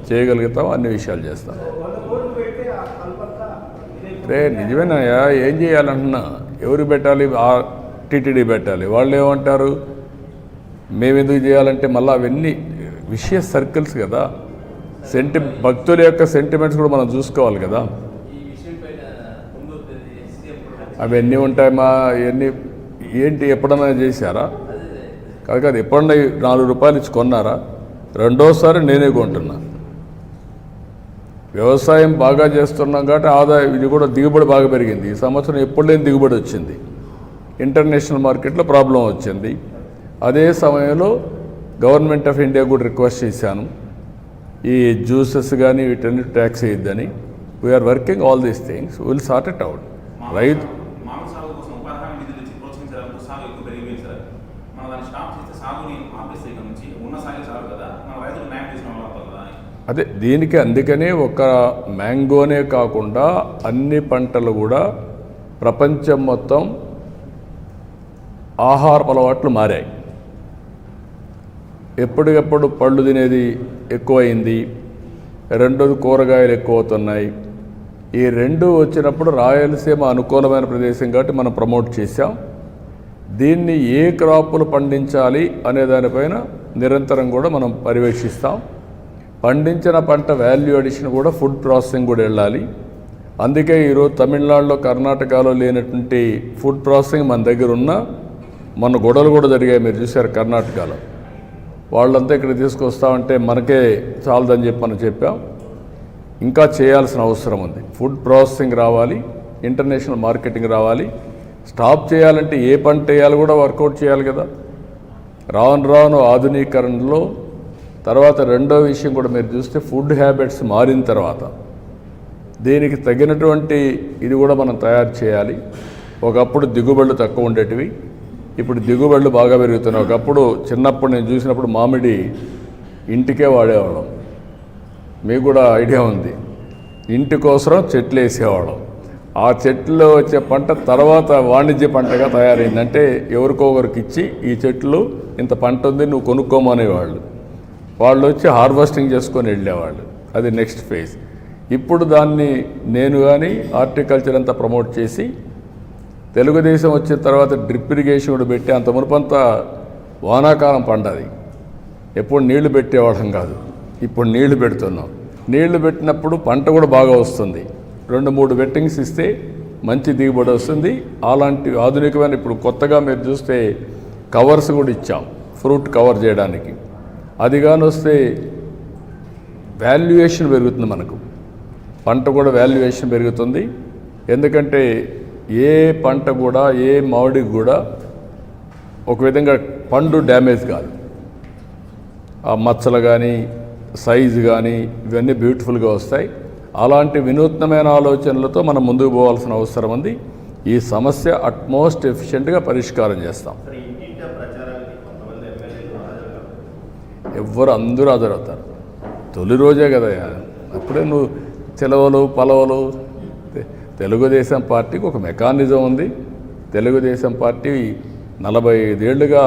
చేయగలుగుతాం, అన్ని విషయాలు చేస్తాం. రే నిజమేనాయా, ఏం చేయాలంటున్నా, ఎవరు పెట్టాలి? టీటీడీ పెట్టాలి. వాళ్ళు ఏమంటారు, మేము ఎందుకు చేయాలంటే మళ్ళీ అవన్నీ విషయ సర్కిల్స్ కదా. భక్తుల యొక్క సెంటిమెంట్స్ కూడా మనం చూసుకోవాలి కదా. అవన్నీ ఉంటాయి మా ఇవన్నీ ఏంటి, ఎప్పుడన్నా చేశారా? కాదు, ఎప్పుడన్నా 4 రూపాయలు ఇచ్చి కొన్నారా? రెండోసారి నేనే కొంటున్నా. వ్యవసాయం బాగా చేస్తున్నాం కాబట్టి ఆదాయం, ఇది కూడా దిగుబడి బాగా పెరిగింది. ఈ సంవత్సరం ఎప్పుడు లేని దిగుబడి వచ్చింది. ఇంటర్నేషనల్ మార్కెట్లో ప్రాబ్లం వచ్చింది. అదే సమయంలో గవర్నమెంట్ ఆఫ్ ఇండియా కూడా రిక్వెస్ట్ చేశాను, ఈ జ్యూసెస్ కానీ వీటన్ని ట్యాక్స్ వేయద్దని. We're working all these things, will sort it out. రైతు అదే దీనికి అందుకనే ఒక మ్యాంగోనే కాకుండా అన్ని పంటలు కూడా ప్రపంచం మొత్తం ఆహార అలవాట్లు మారాయి. ఎప్పటికప్పుడు పళ్ళు తినేది ఎక్కువైంది, రెండోది కూరగాయలు ఎక్కువ అవుతున్నాయి. ఈ రెండు వచ్చినప్పుడు రాయలసీమ అనుకూలమైన ప్రదేశం కాబట్టి మనం ప్రమోట్ చేశాం. దీన్ని ఏ క్రాపులు పండించాలి అనే దానిపైన నిరంతరం కూడా మనం పర్యవేక్షిస్తాం. పండించిన పంట వాల్యూ అడిషన్ కూడా ఫుడ్ ప్రాసెసింగ్ కూడా వెళ్ళాలి. అందుకే ఈరోజు తమిళనాడులో, కర్ణాటకలో లేనటువంటి ఫుడ్ ప్రాసెసింగ్ మన దగ్గర ఉన్న, మన గొడవలు కూడా జరిగాయి, మీరు చూశారు కర్ణాటకలో. వాళ్ళంతా ఇక్కడ తీసుకొస్తామంటే మనకే చాలదని చెప్పి మనం చెప్పాం. ఇంకా చేయాల్సిన అవసరం ఉంది. ఫుడ్ ప్రాసెసింగ్ రావాలి, ఇంటర్నేషనల్ మార్కెటింగ్ రావాలి. స్టాప్ చేయాలంటే ఏ పంట వేయాలి కూడా వర్కౌట్ చేయాలి కదా. రాను రాను ఆధునీకరణలో తర్వాత రెండో విషయం కూడా మీరు చూస్తే ఫుడ్ హ్యాబిట్స్ మారిన తర్వాత దీనికి తగినటువంటి ఇది కూడా మనం తయారు చేయాలి. ఒకప్పుడు దిగుబడులు తక్కువ ఉండేటివి, ఇప్పుడు దిగుబడులు బాగా పెరుగుతున్నాయి. ఒకప్పుడు చిన్నప్పుడు నేను చూసినప్పుడు మామిడి ఇంటికే వాడేవాళ్ళం, మీకు కూడా ఐడియా ఉంది. ఇంటి కోసం చెట్లు వేసేవాళ్ళం. ఆ చెట్లు వచ్చే పంట తర్వాత వాణిజ్య పంటగా తయారైంది. అంటే ఎవరికో ఒకరికి ఇచ్చి ఈ చెట్లు ఇంత పంట ఉంది నువ్వు కొనుక్కోమనేవాళ్ళు. వాళ్ళు వచ్చి హార్వెస్టింగ్ చేసుకొని వెళ్ళేవాళ్ళు. అది నెక్స్ట్ ఫేజ్. ఇప్పుడు దాన్ని నేను కానీ హార్టికల్చర్ అంతా ప్రమోట్ చేసి తెలుగుదేశం వచ్చిన తర్వాత డ్రిప్ ఇరిగేషన్ కూడా పెట్టి, అంత మునుపంతా వానాకాలం పండది, ఎప్పుడు నీళ్లు పెట్టేవాళ్ళం కాదు, ఇప్పుడు నీళ్లు పెడుతున్నాం. నీళ్లు పెట్టినప్పుడు పంట కూడా బాగా వస్తుంది. 2-3 వెట్టింగ్స్ ఇస్తే మంచి దిగుబడి వస్తుంది. అలాంటి ఆధునికమైన ఇప్పుడు కొత్తగా మీరు చూస్తే కవర్స్ కూడా ఇచ్చాం ఫ్రూట్ కవర్ చేయడానికి. అది కానీ వస్తే వాల్యుయేషన్ పెరుగుతుంది, మనకు పంట కూడా వాల్యుయేషన్ పెరుగుతుంది. ఎందుకంటే ఏ పంట కూడా, ఏ మామిడికి కూడా ఒక విధంగా పండు డ్యామేజ్ కాదు. ఆ మచ్చలు కానీ సైజు కానీ ఇవన్నీ బ్యూటిఫుల్గా వస్తాయి. అలాంటి వినూత్నమైన ఆలోచనలతో మనం ముందుకు పోవాల్సిన అవసరం ఉంది. ఈ సమస్య అట్మోస్ట్ ఎఫిషియెంట్గా పరిష్కారం చేస్తాం. అందరూ హాజరవుతారు. తొలి రోజే కదా, అప్పుడే నువ్వు సెలవులు పలవలు. తెలుగుదేశం పార్టీకి ఒక మెకానిజం ఉంది. తెలుగుదేశం పార్టీ 45 ఏళ్ళుగా